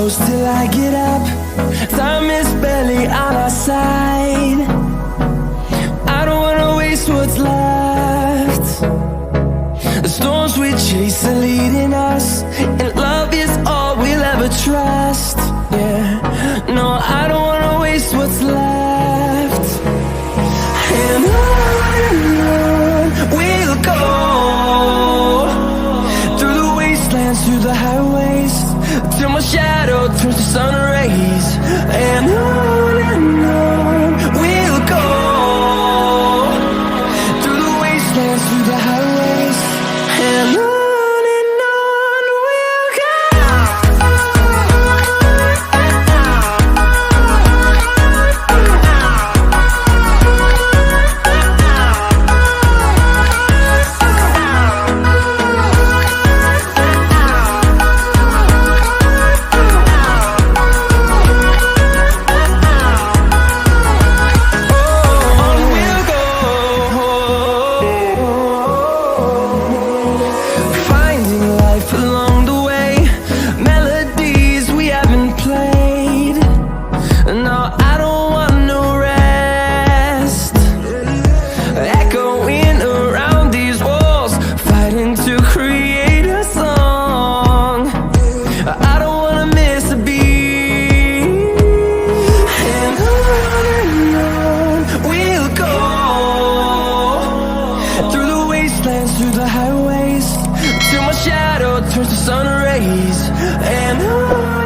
close till I get up. Time is barely on our side. I don't wanna waste what's left. The storms we chase are leading us, and love is all we'll ever trust. Yeah, no, I don't wanna waste what's left. And on we'll go, through the wastelands, through the highways, till my shadow turns to sun rays. And on we'll go, through the wastelands, through the highways, and on we'll go. Through the highways, till my shadow turns to sun rays. And on